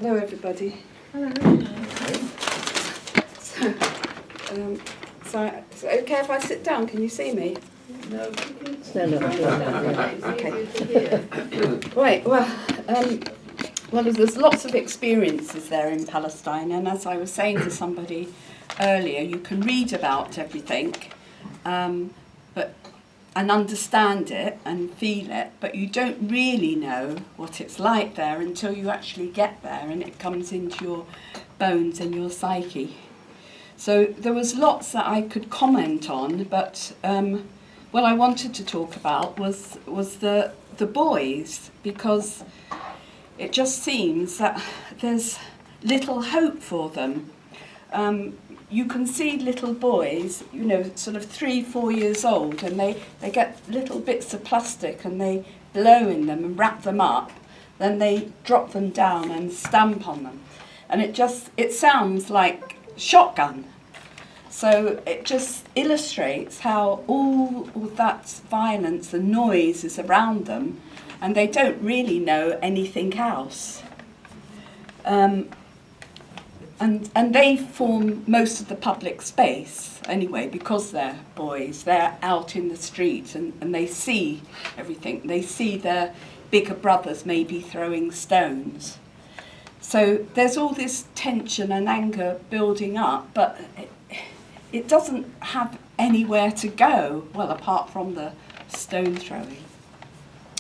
Hello, everybody. Hello. So, is it okay if I sit down? Can you see me? No. Stand up. Okay. Right. Well, there's lots of experiences there in Palestine, and as I was saying to somebody earlier, you can read about everything, and understand it and feel it, but you don't really know what it's like there until you actually get there and it comes into your bones and your psyche. So there was lots that I could comment on, but what I wanted to talk about was the boys, because it just seems that there's little hope for them. You can see little boys, sort of 3-4 years old, and they get little bits of plastic and they blow in them and wrap them up, then they drop them down and stamp on them. And it sounds like shotgun. So it just illustrates how all that violence and noise is around them, and they don't really know anything else. And they form most of the public space anyway, because they're boys. They're out in the street and they see everything. They see their bigger brothers maybe throwing stones. So there's all this tension and anger building up, but it doesn't have anywhere to go, well, apart from the stone throwing.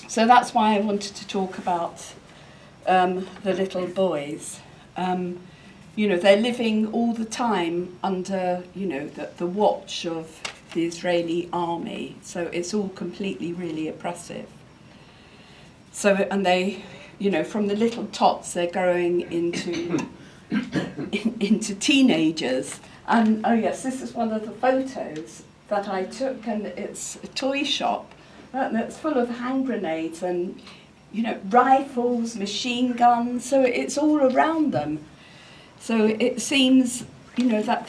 So that's why I wanted to talk about the little boys. They're living all the time under, the watch of the Israeli army. So it's all completely really oppressive. So, and they, from the little tots, they're growing into teenagers. And, oh yes, this is one of the photos that I took, and it's a toy shop that's full of hand grenades and, rifles, machine guns. So it's all around them. So it seems, that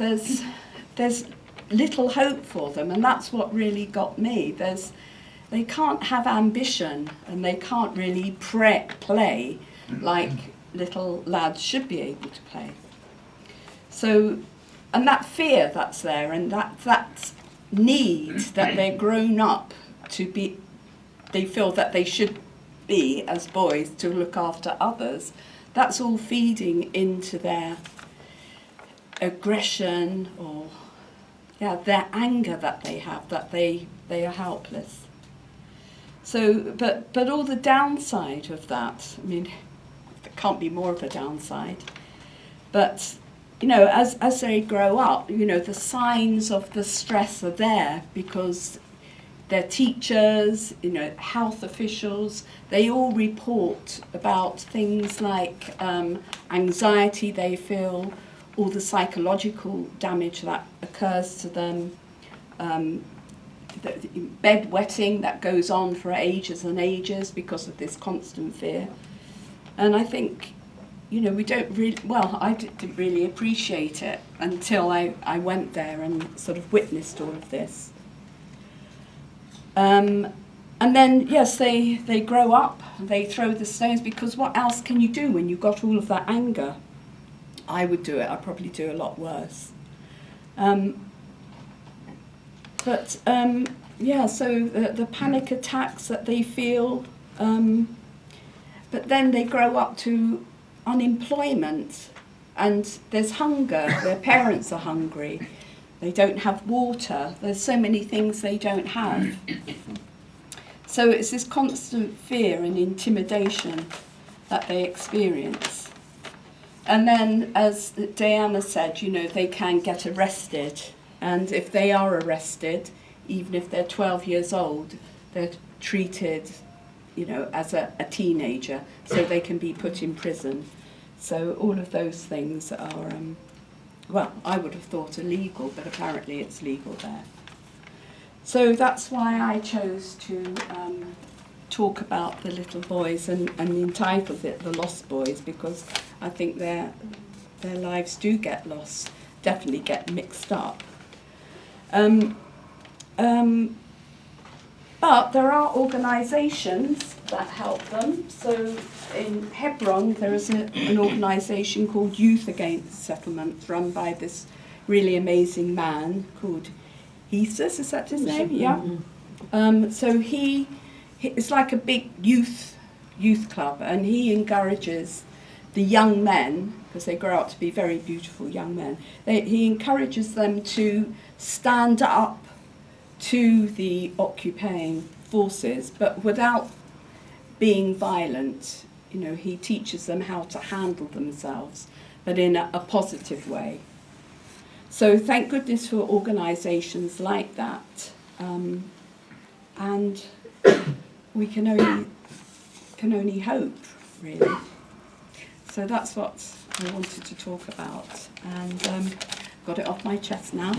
there's little hope for them, and that's what really got me. They can't have ambition, and they can't really play like little lads should be able to play. So, and that fear that's there, and that need that they're grown up to be, they feel that they should be as boys to look after others. That's all feeding into their aggression or, their anger that they have, that they are helpless. So, but all the downside of that, I mean, there can't be more of a downside. But, as they grow up, the signs of the stress are there because their teachers, health officials, they all report about things like anxiety they feel, all the psychological damage that occurs to them, the bedwetting that goes on for ages and ages because of this constant fear. And I think, we don't really, I didn't really appreciate it until I went there and sort of witnessed all of this. And then, yes, they grow up, they throw the stones, because what else can you do when you've got all of that anger? I would do it, I'd probably do a lot worse. So the panic attacks that they feel, but then they grow up to unemployment, and there's hunger, their parents are hungry. They don't have water. There's so many things they don't have. So it's this constant fear and intimidation that they experience. And then, as Diana said, they can get arrested. And if they are arrested, even if they're 12 years old, they're treated, as a teenager, so they can be put in prison. So all of those things are... I would have thought illegal, but apparently it's legal there. So that's why I chose to talk about the little boys and entitled it The Lost Boys, because I think their lives do get lost, definitely get mixed up. But there are organisations that help them. So in Hebron, there is an organisation called Youth Against Settlements, run by this really amazing man called Hesus, is that his name? Yeah. So it's like a big youth club, and he encourages the young men, because they grow up to be very beautiful young men, he encourages them to stand up to the occupying forces, but without being violent. You know, he teaches them how to handle themselves, but in a positive way. So thank goodness for organisations like that, and we can only hope, really. So that's what I wanted to talk about, and got it off my chest now.